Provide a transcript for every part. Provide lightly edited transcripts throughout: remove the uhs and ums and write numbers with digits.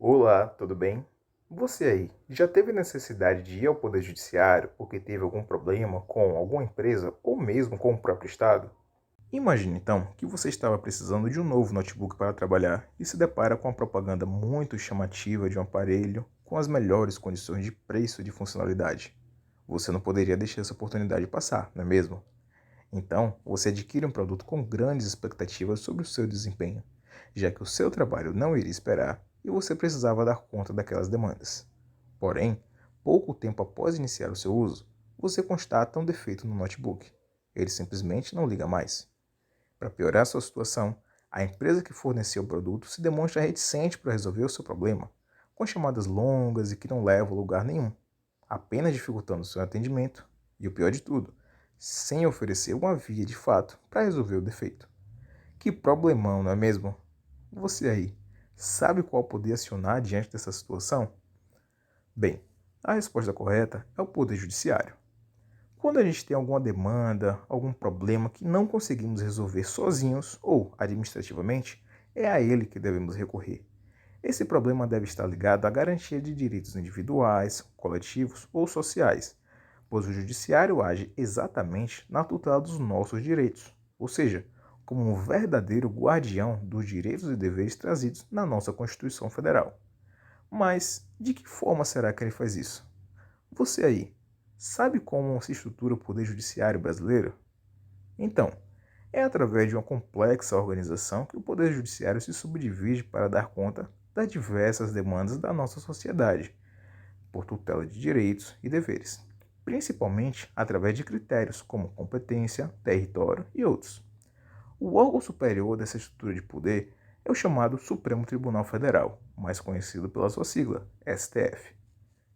Olá, tudo bem? Você aí, já teve necessidade de ir ao Poder Judiciário porque teve algum problema com alguma empresa ou mesmo com o próprio Estado? Imagine então que você estava precisando de um novo notebook para trabalhar e se depara com a propaganda muito chamativa de um aparelho com as melhores condições de preço e de funcionalidade. Você não poderia deixar essa oportunidade passar, não é mesmo? Então, você adquire um produto com grandes expectativas sobre o seu desempenho, já que o seu trabalho não iria esperar e você precisava dar conta daquelas demandas. Porém, pouco tempo após iniciar o seu uso, você constata um defeito no notebook. Ele simplesmente não liga mais. Para piorar sua situação, a empresa que forneceu o produto se demonstra reticente para resolver o seu problema, com chamadas longas e que não levam a lugar nenhum, apenas dificultando seu atendimento e, o pior de tudo, sem oferecer uma via de fato para resolver o defeito. Que problemão, não é mesmo? Você aí, sabe qual poder acionar diante dessa situação? Bem, a resposta correta é o Poder Judiciário. Quando a gente tem alguma demanda, algum problema que não conseguimos resolver sozinhos ou administrativamente, é a ele que devemos recorrer. Esse problema deve estar ligado à garantia de direitos individuais, coletivos ou sociais, pois o judiciário age exatamente na tutela dos nossos direitos, ou seja, como um verdadeiro guardião dos direitos e deveres trazidos na nossa Constituição Federal. Mas de que forma será que ele faz isso? Você aí, sabe como se estrutura o Poder Judiciário brasileiro? Então, é através de uma complexa organização que o Poder Judiciário se subdivide para dar conta das diversas demandas da nossa sociedade, por tutela de direitos e deveres, principalmente através de critérios como competência, território e outros. O órgão superior dessa estrutura de poder é o chamado Supremo Tribunal Federal, mais conhecido pela sua sigla, STF.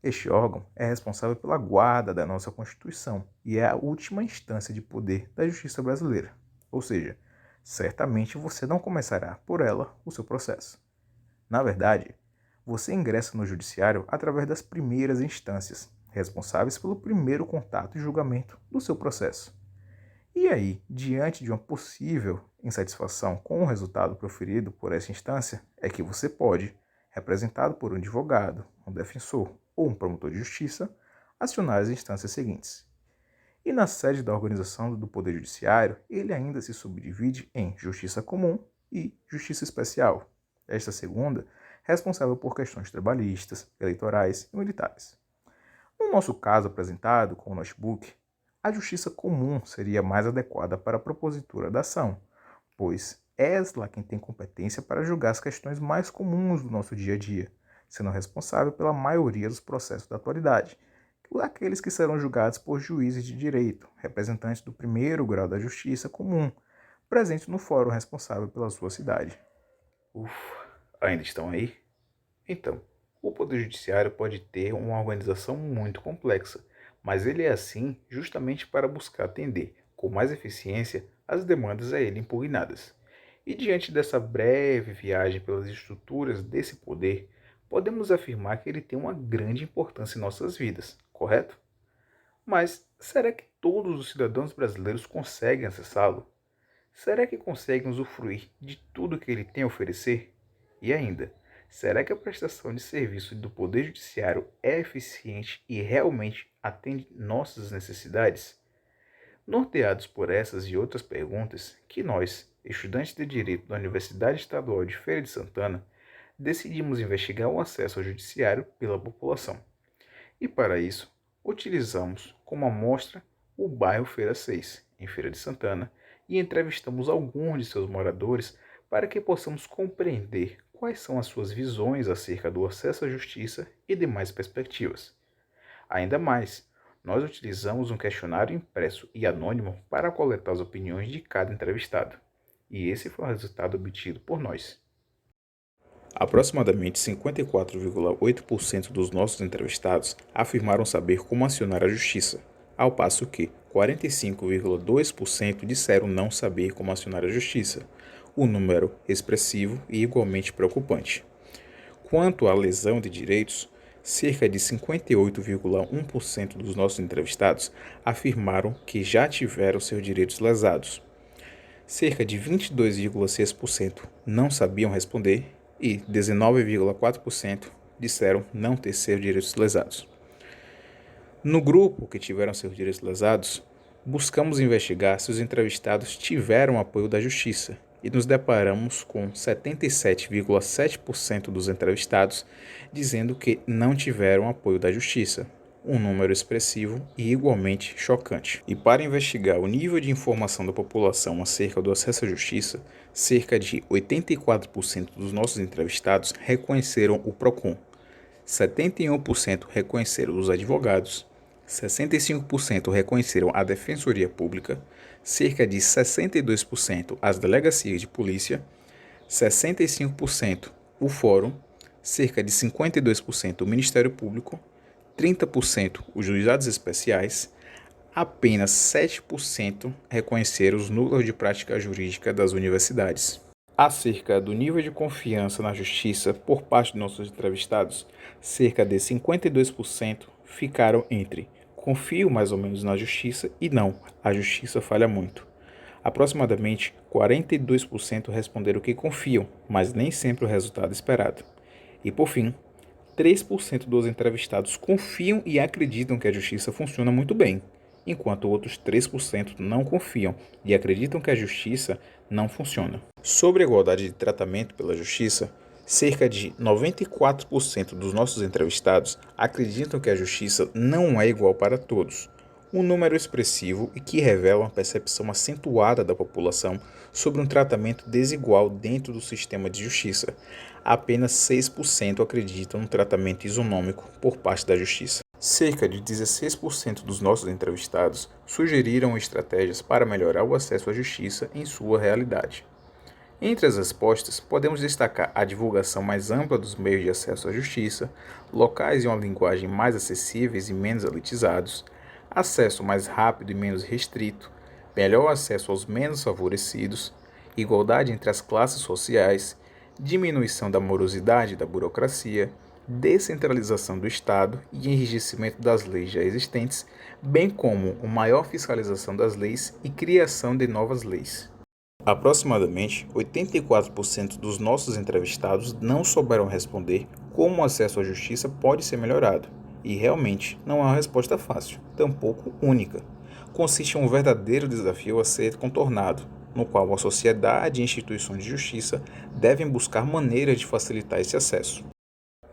Este órgão é responsável pela guarda da nossa Constituição e é a última instância de poder da justiça brasileira. Ou seja, certamente você não começará por ela o seu processo. Na verdade, você ingressa no judiciário através das primeiras instâncias, responsáveis pelo primeiro contato e julgamento do seu processo. E aí, diante de uma possível insatisfação com o resultado proferido por essa instância, é que você pode, representado por um advogado, um defensor ou um promotor de justiça, acionar as instâncias seguintes. E na sede da organização do Poder Judiciário, ele ainda se subdivide em Justiça Comum e Justiça Especial. Esta segunda, responsável por questões trabalhistas, eleitorais e militares. No nosso caso apresentado com o notebook, a justiça comum seria mais adequada para a propositura da ação, pois és lá quem tem competência para julgar as questões mais comuns do nosso dia a dia, sendo responsável pela maioria dos processos da atualidade, aqueles que serão julgados por juízes de direito, representantes do primeiro grau da justiça comum, presentes no fórum responsável pela sua cidade. Ufa, ainda estão aí? Então, o Poder Judiciário pode ter uma organização muito complexa, mas ele é assim justamente para buscar atender com mais eficiência as demandas a ele impugnadas. E diante dessa breve viagem pelas estruturas desse poder, podemos afirmar que ele tem uma grande importância em nossas vidas, correto? Mas será que todos os cidadãos brasileiros conseguem acessá-lo? Será que conseguem usufruir de tudo que ele tem a oferecer? E ainda, será que a prestação de serviço do Poder Judiciário é eficiente e realmente atende nossas necessidades? Norteados por essas e outras perguntas, que nós, estudantes de Direito da Universidade Estadual de Feira de Santana, decidimos investigar o acesso ao Judiciário pela população. E para isso, utilizamos como amostra o bairro Feira 6, em Feira de Santana, e entrevistamos alguns de seus moradores para que possamos compreender quais são as suas visões acerca do acesso à justiça e demais perspectivas. Ainda mais, nós utilizamos um questionário impresso e anônimo para coletar as opiniões de cada entrevistado. E esse foi o resultado obtido por nós. Aproximadamente 54,8% dos nossos entrevistados afirmaram saber como acionar a justiça, ao passo que 45,2% disseram não saber como acionar a justiça, um número expressivo e igualmente preocupante. Quanto à lesão de direitos, cerca de 58,1% dos nossos entrevistados afirmaram que já tiveram seus direitos lesados. Cerca de 22,6% não sabiam responder e 19,4% disseram não ter seus direitos lesados. No grupo que tiveram seus direitos lesados, buscamos investigar se os entrevistados tiveram apoio da justiça e nos deparamos com 77,7% dos entrevistados dizendo que não tiveram apoio da justiça, um número expressivo e igualmente chocante. E para investigar o nível de informação da população acerca do acesso à justiça, cerca de 84% dos nossos entrevistados reconheceram o PROCON, 71% reconheceram os advogados, 65% reconheceram a Defensoria Pública, cerca de 62% as delegacias de polícia, 65% o Fórum, cerca de 52% o Ministério Público, 30% os juizados especiais, apenas 7% reconheceram os núcleos de prática jurídica das universidades. Acerca do nível de confiança na justiça por parte dos nossos entrevistados, cerca de 52% ficaram entre confio mais ou menos na justiça e não, a justiça falha muito. Aproximadamente 42% responderam que confiam, mas nem sempre o resultado esperado. E por fim, 3% dos entrevistados confiam e acreditam que a justiça funciona muito bem, enquanto outros 3% não confiam e acreditam que a justiça não funciona. Sobre a igualdade de tratamento pela justiça, cerca de 94% dos nossos entrevistados acreditam que a justiça não é igual para todos, um número expressivo e que revela uma percepção acentuada da população sobre um tratamento desigual dentro do sistema de justiça. Apenas 6% acreditam no tratamento isonômico por parte da justiça. Cerca de 16% dos nossos entrevistados sugeriram estratégias para melhorar o acesso à justiça em sua realidade. Entre as respostas, podemos destacar a divulgação mais ampla dos meios de acesso à justiça, locais em uma linguagem mais acessíveis e menos elitizados, acesso mais rápido e menos restrito, melhor acesso aos menos favorecidos, igualdade entre as classes sociais, diminuição da morosidade e da burocracia, descentralização do Estado e enrijecimento das leis já existentes, bem como uma maior fiscalização das leis e criação de novas leis. Aproximadamente 84% dos nossos entrevistados não souberam responder como o acesso à justiça pode ser melhorado, e realmente não é uma resposta fácil, tampouco única. Consiste em um verdadeiro desafio a ser contornado, no qual a sociedade e instituições de justiça devem buscar maneiras de facilitar esse acesso.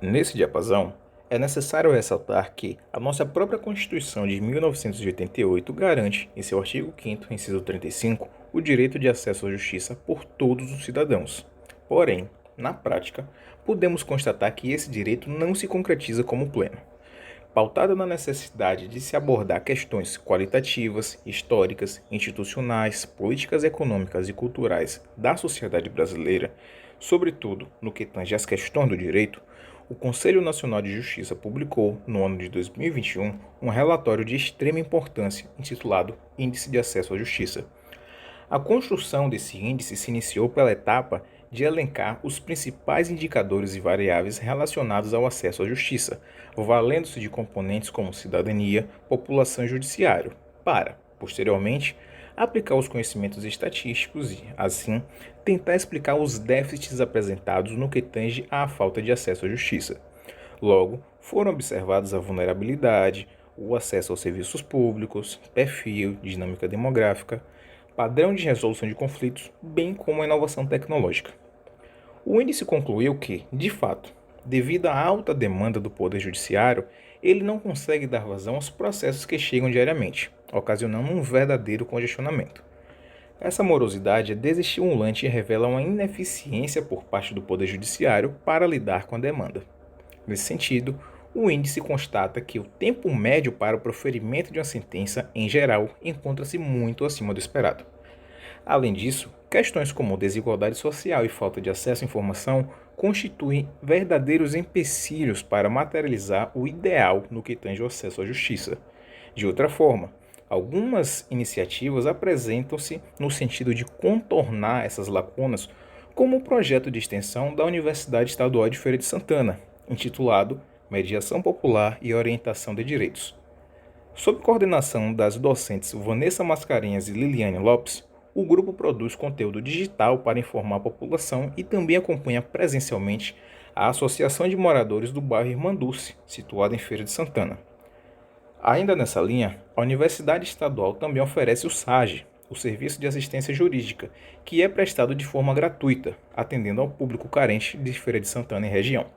Nesse diapasão, é necessário ressaltar que a nossa própria Constituição de 1988 garante, em seu artigo 5º, inciso 35, o direito de acesso à justiça por todos os cidadãos. Porém, na prática, podemos constatar que esse direito não se concretiza como pleno. Pautada na necessidade de se abordar questões qualitativas, históricas, institucionais, políticas econômicas e culturais da sociedade brasileira, sobretudo no que tange às questões do direito, o Conselho Nacional de Justiça publicou, no ano de 2021, um relatório de extrema importância intitulado Índice de Acesso à Justiça. A construção desse índice se iniciou pela etapa de elencar os principais indicadores e variáveis relacionados ao acesso à justiça, valendo-se de componentes como cidadania, população e judiciário, para, posteriormente, aplicar os conhecimentos estatísticos e, assim, tentar explicar os déficits apresentados no que tange à falta de acesso à justiça. Logo, foram observados a vulnerabilidade, o acesso aos serviços públicos, perfil, dinâmica demográfica, padrão de resolução de conflitos, bem como a inovação tecnológica. O índice concluiu que, de fato, devido à alta demanda do Poder Judiciário, ele não consegue dar vazão aos processos que chegam diariamente, ocasionando um verdadeiro congestionamento. Essa morosidade é desestimulante e revela uma ineficiência por parte do Poder Judiciário para lidar com a demanda. Nesse sentido, o índice constata que o tempo médio para o proferimento de uma sentença, em geral, encontra-se muito acima do esperado. Além disso, questões como desigualdade social e falta de acesso à informação constituem verdadeiros empecilhos para materializar o ideal no que tange o acesso à justiça. De outra forma, algumas iniciativas apresentam-se no sentido de contornar essas lacunas, como o projeto de extensão da Universidade Estadual de Feira de Santana, intitulado Mediação Popular e Orientação de Direitos. Sob coordenação das docentes Vanessa Mascarenhas e Liliane Lopes, O grupo produz conteúdo digital para informar a população e também acompanha presencialmente a Associação de Moradores do bairro Irmanduce, situada em Feira de Santana. Ainda nessa linha, a Universidade Estadual também oferece o SAGE, o Serviço de Assistência Jurídica, que é prestado de forma gratuita, atendendo ao público carente de Feira de Santana e região.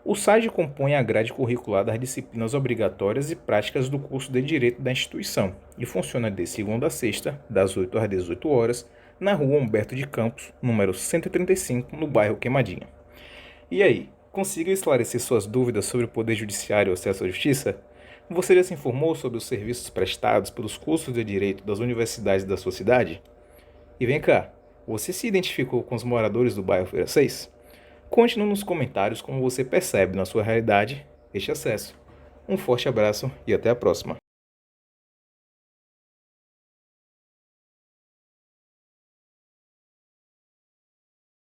O SAGE compõe a grade curricular das disciplinas obrigatórias e práticas do curso de Direito da instituição e funciona de segunda a sexta, das 8 às 18 horas, na rua Humberto de Campos, número 135, no bairro Queimadinha. E aí, conseguiu esclarecer suas dúvidas sobre o Poder Judiciário e o acesso à Justiça? Você já se informou sobre os serviços prestados pelos cursos de Direito das universidades da sua cidade? E vem cá, você se identificou com os moradores do bairro Feira 6? Conte-nos nos comentários como você percebe na sua realidade este acesso. Um forte abraço e até a próxima.